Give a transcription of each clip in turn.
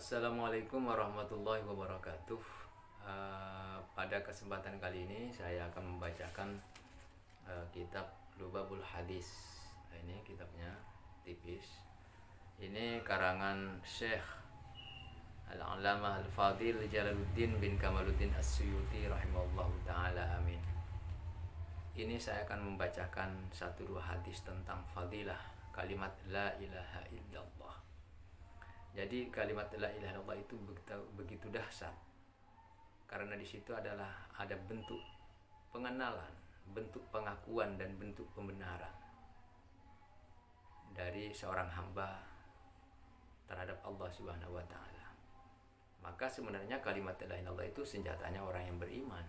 Assalamualaikum warahmatullahi wabarakatuh. Pada kesempatan kali ini saya akan membacakan kitab Lubabul Hadis. Ini kitabnya tipis. Ini karangan Syekh Al-Alamah Al-Fadil Jalaluddin bin Kamaluddin As-Suyuti rahimahullahu ta'ala, amin. Ini saya akan membacakan satu dua hadis tentang fadilah kalimat la ilaha illallah. Jadi kalimat la ilaha illallah itu begitu dahsyat karena di situ adalah ada bentuk pengenalan, bentuk pengakuan dan bentuk pembenaran dari seorang hamba terhadap Allah Subhanahu wa taala. Maka sebenarnya kalimat la ilaha illallah itu senjatanya orang yang beriman.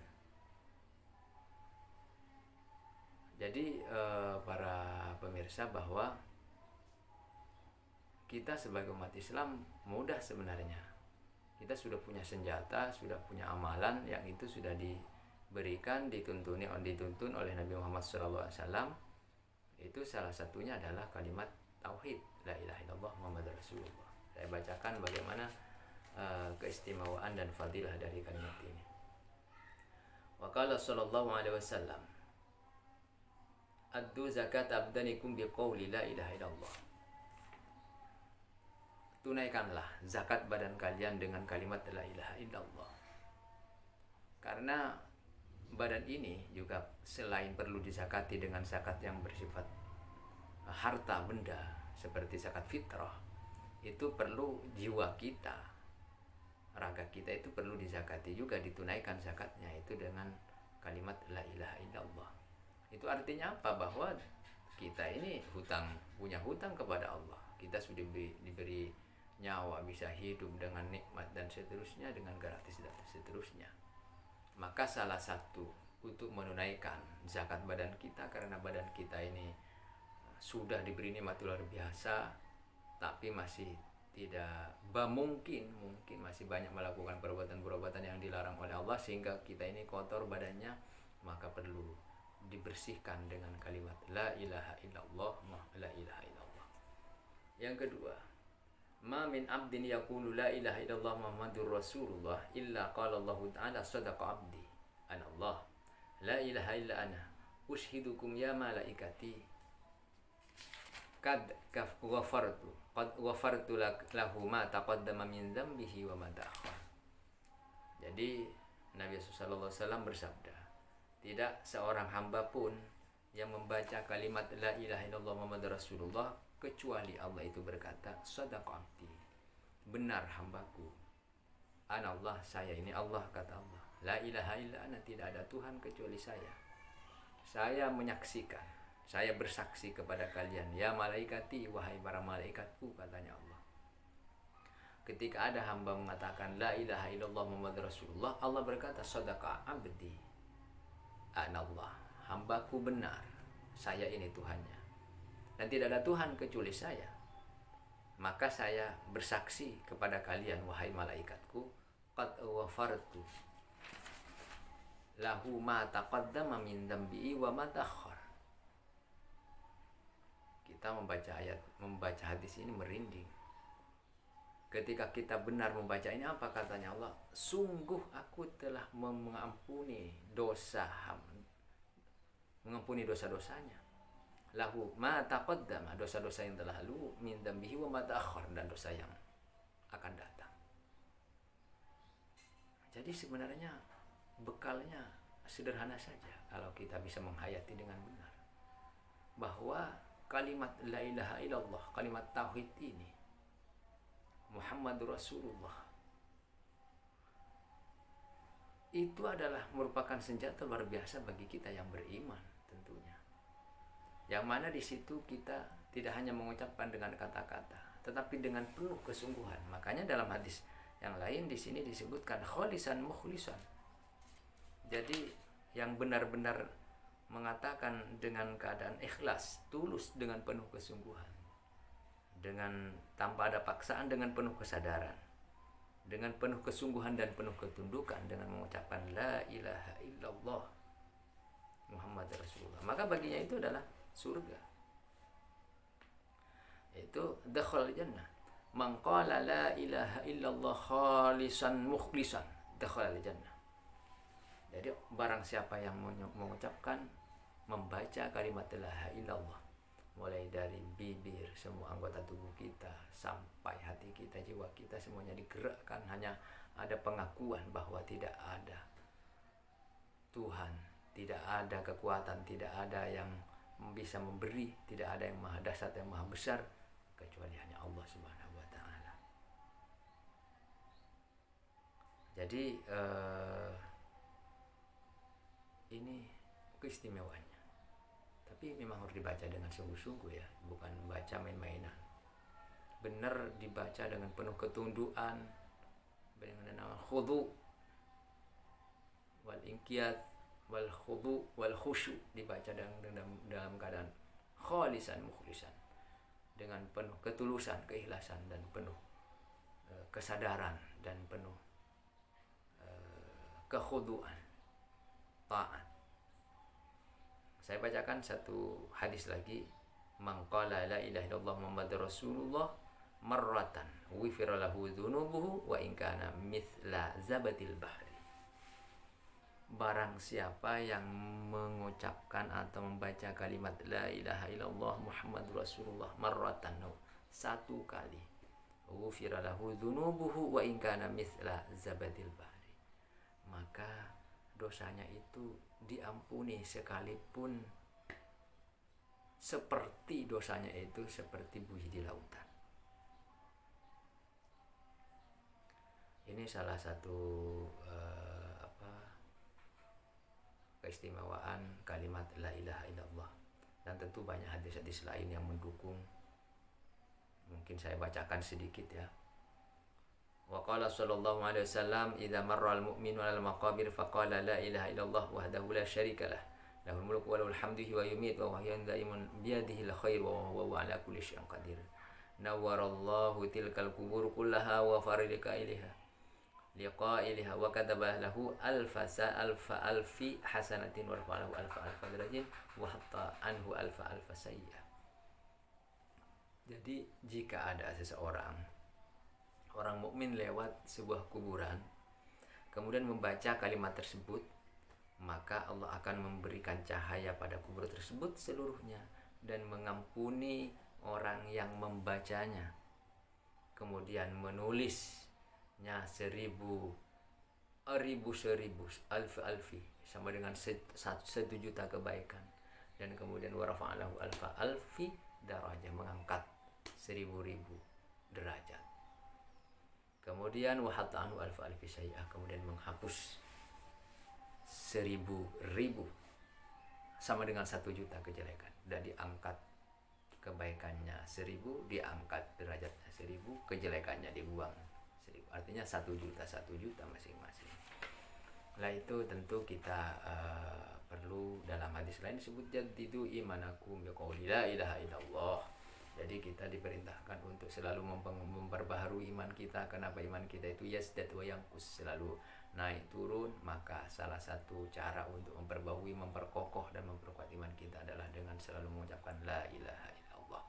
Jadi para pemirsa, bahwa kita sebagai umat Islam mudah sebenarnya. Kita sudah punya senjata, sudah punya amalan yang itu sudah diberikan, dituntun oleh Nabi Muhammad SAW. Itu salah satunya adalah kalimat tauhid, la ilaha illallah Muhammadur Rasulullah. Saya bacakan bagaimana keistimewaan dan fadilah dari kalimat ini. Wa qala sallallahu alaihi wasallam, addu zakat abdanikum biqauli la ilaha illallah. Tunaikanlah zakat badan kalian dengan kalimat la ilaha illallah. Karena badan ini juga selain perlu dizakati dengan zakat yang bersifat harta benda seperti zakat fitrah, itu perlu jiwa kita, raga kita itu perlu dizakati juga, ditunaikan zakatnya itu dengan kalimat la ilaha illallah. Itu artinya apa? Bahwa kita ini punya hutang kepada Allah. Kita sudah diberi nyawa, bisa hidup dengan nikmat dan seterusnya, dengan gratis dan seterusnya. Maka salah satu untuk menunaikan zakat badan kita, karena badan kita ini sudah diberi nikmat luar biasa, tapi masih tidak mungkin masih banyak melakukan perbuatan-perbuatan yang dilarang oleh Allah, sehingga kita ini kotor badannya. Maka perlu dibersihkan dengan kalimat la ilaha illallah, la ilaha illallah. Yang kedua, ma min abdin yaqulu la ilaha illallah Muhammadur Rasulullah illa qala Allah ta'ala sadaqa abdi ana Allah la ilaha illa ana ushidukum ya malaikati qad ghafartu lahu ma taqaddama min dzambihi wa ma ta'akhkhar. Jadi Nabi sallallahu alaihi wasallam bersabda, tidak seorang hamba pun yang membaca kalimat la ilaha illallah Muhammadur Rasulullah kecuali Allah itu berkata, sadaqa abdi, benar hambaku, ana Allah, saya ini Allah, kata Allah, la ilaha illa ana, tidak ada Tuhan kecuali saya menyaksikan, saya bersaksi kepada kalian, ya malaikati, wahai para malaikatku, katanya Allah. Ketika ada hamba mengatakan la ilaha illallah Muhammadur Rasulullah, Allah berkata, sadaqa abdi, ana Allah, hambaku benar, saya ini Tuhannya, dan tidak ada Tuhan kecuali saya. Maka saya bersaksi kepada kalian, wahai malaikatku, qad ghafartu lahu ma taqaddama min dzambi wa ma ta'akhkhar. Kita membaca hadis ini merinding. Ketika kita benar membaca ini, apa katanya Allah? Sungguh aku telah mengampuni dosa-dosanya. Lahu ma taqaddama, dosa-dosa yang telah lalu, min dzambihi wa ma ta'akhkhar, dan dosa yang akan datang. Jadi sebenarnya bekalnya sederhana saja kalau kita bisa menghayati dengan benar, bahwa kalimat la ilaha illallah, kalimat tauhid ini, Muhammadur Rasulullah, itu adalah merupakan senjata luar biasa bagi kita yang beriman tentunya. Yang mana di situ kita tidak hanya mengucapkan dengan kata-kata, tetapi dengan penuh kesungguhan. Makanya dalam hadis yang lain di sini disebutkan kholisan mukhlisan. Jadi yang benar-benar mengatakan dengan keadaan ikhlas, tulus, dengan penuh kesungguhan, dengan tanpa ada paksaan, dengan penuh kesadaran, dengan penuh kesungguhan dan penuh ketundukan, dengan mengucapkan la ilaha illallah Muhammad Rasulullah, maka baginya itu adalah surga, itu dakhul jannah. Man qala la ilaha illallah khalisan mukhlisan dakhala al-jannah. Jadi barang siapa yang mengucapkan, membaca kalimat la ilaha illallah, mulai dari bibir, semua anggota tubuh kita sampai hati kita, jiwa kita, semuanya digerakkan, hanya ada pengakuan bahwa tidak ada Tuhan, tidak ada kekuatan, tidak ada yang bisa memberi, tidak ada yang maha dahsyat, yang maha besar kecuali hanya Allah Subhanahu wa taala. Jadi ini keistimewaannya. Tapi memang harus dibaca dengan sungguh-sungguh ya, bukan baca main-mainan. Benar dibaca dengan penuh ketundukan, dengan nama khudu wal inqiyad wal khudu wal khusyu, dibaca dalam keadaan khalisan mukhlisan, dengan penuh ketulusan, keikhlasan, dan penuh kesadaran, dan penuh kekhuduan, taat. Saya bacakan satu hadis lagi. Man qala la ilaha illallah Muhammadur Rasulullah marratan ghufira lahu dzunubuhu wa in kana mithla zabatil bahri. Barang siapa yang mengucapkan atau membaca kalimat la ilaha illallah Muhammadur Rasulullah marratan, satu kali, ghufira lahu dzunubuhu wa in kana mithla zabatil bahri, maka dosanya itu diampuni sekalipun seperti dosanya itu seperti buih di lautan. Ini salah satu keistimewaan kalimat la ilaha illallah, dan tentu banyak hadis-hadis lain yang mendukung. Mungkin saya bacakan sedikit ya. Wa qala sallallahu alaihi wasallam idza marra al-mu'minu 'ala al-maqabir faqala la ilaha illallah wahdahu la syarika lah lahul mulku wa lahul hamdu wa yumiitu wa huwa daimun bi yadihi al-khair wa huwa 'ala kulli syai'in qadir. Nawwarallahu tilkal qubur kullaha wa faridika ilaiha liqa'ilha wa kataba lahu alfa alfi hasanatin wa rafa'ahu alfa darajin wa hatta anhu alfa sayyi'ah. Jadi jika ada seseorang, orang mukmin lewat sebuah kuburan, kemudian membaca kalimat tersebut, maka Allah akan memberikan cahaya pada kubur tersebut seluruhnya dan mengampuni orang yang membacanya. Kemudian menulisnya 1000 alfi sama dengan 1.000.000 kebaikan, dan kemudian warafa'alahu alfi darajah, mengangkat 1000 derajat. Kemudian wahatta anhu alfi sayyi'ah, kemudian menghapus 1000 sama dengan 1.000.000 kejelekan, dan diangkat kebaikannya 1000, diangkat derajatnya 1000, kejelekannya dibuang 1000. Artinya 1.000.000 masing-masing. Lah itu tentu kita perlu, dalam hadis lain disebut jaddidu imanakum biqauli la ilaha illallah. Jadi kita diperintahkan untuk selalu memperbaharui iman kita. Kenapa iman kita itu yazdat wa yanqus, selalu naik turun? Maka salah satu cara untuk memperbaharui, memperkokoh dan memperkuat iman kita adalah dengan selalu mengucapkan la ilaha illallah.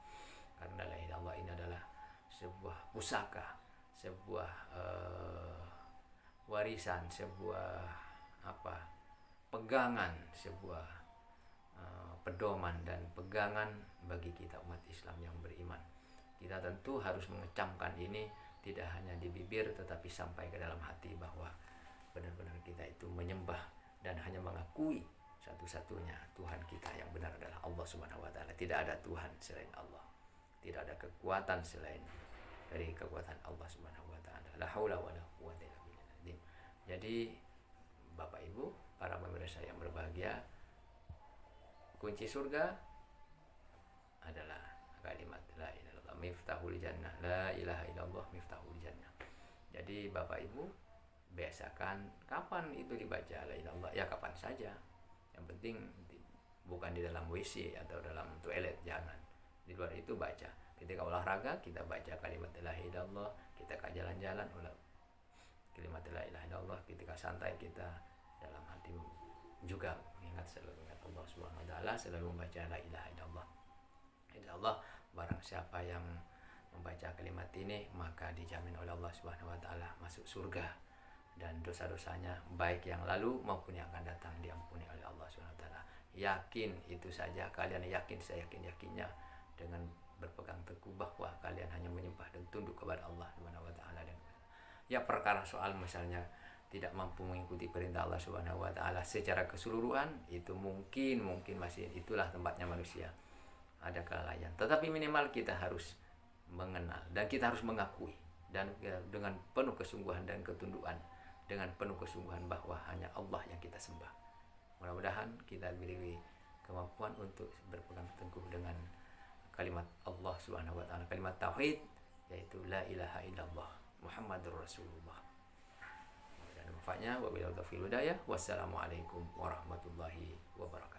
Karena la ilaha illallah ini adalah sebuah pusaka, sebuah warisan, sebuah pegangan, sebuah pedoman dan pegangan bagi kita umat Islam yang beriman. Kita tentu harus mengecamkan ini tidak hanya di bibir tetapi sampai ke dalam hati, bahwa benar-benar kita itu menyembah dan hanya mengakui satu-satunya Tuhan kita yang benar adalah Allah Subhanahu wa taala. Tidak ada Tuhan selain Allah. Tidak ada kekuatan selain dari kekuatan Allah Subhanahu wa taala. La haula wala quwwata illa billah. Jadi Bapak Ibu, para pemirsa yang berbahagia, kunci surga adalah kalimat la ilaha illallah miftahul jannah. La ilaha illallah miftahul jannah. Jadi Bapak Ibu biasakan kapan itu dibaca la ilaha illallah, ya kapan saja. Yang penting bukan di dalam WC atau dalam toilet, jangan. Di luar itu baca. Ketika olahraga kita baca kalimat la ilaha illallah, kita ke jalan-jalan kalimat la ilaha illallah, ketika santai kita dalam hati juga selalu ingat Allah Subhanahu wa taala, selalu membaca la ilaha illallah. Insyaallah barang siapa yang membaca kalimat ini, maka dijamin oleh Allah Subhanahu wa taala masuk surga, dan dosa-dosanya baik yang lalu maupun yang akan datang diampuni oleh Allah Subhanahu wa taala. Yakin itu saja, kalian yakin, saya yakin-yakinnya dengan berpegang teguh bahwa kalian hanya menyembah dan tunduk kepada Allah Subhanahu wa taala. Dan ya perkara soal misalnya tidak mampu mengikuti perintah Allah Subhanahu wa taala secara keseluruhan, itu mungkin masih itulah tempatnya manusia, ada kelalaian. Tetapi minimal kita harus mengenal dan kita harus mengakui, dan dengan penuh kesungguhan dan ketundukan, dengan penuh kesungguhan bahwa hanya Allah yang kita sembah. Mudah-mudahan kita diberi kemampuan untuk berpegang teguh dengan kalimat Allah Subhanahu wa taala, kalimat tauhid, yaitu la ilaha illallah Muhammadur Rasulullah. Dan manfaatnya wabillahi taufiq hidayah. Wassalamualaikum warahmatullahi wabarakatuh.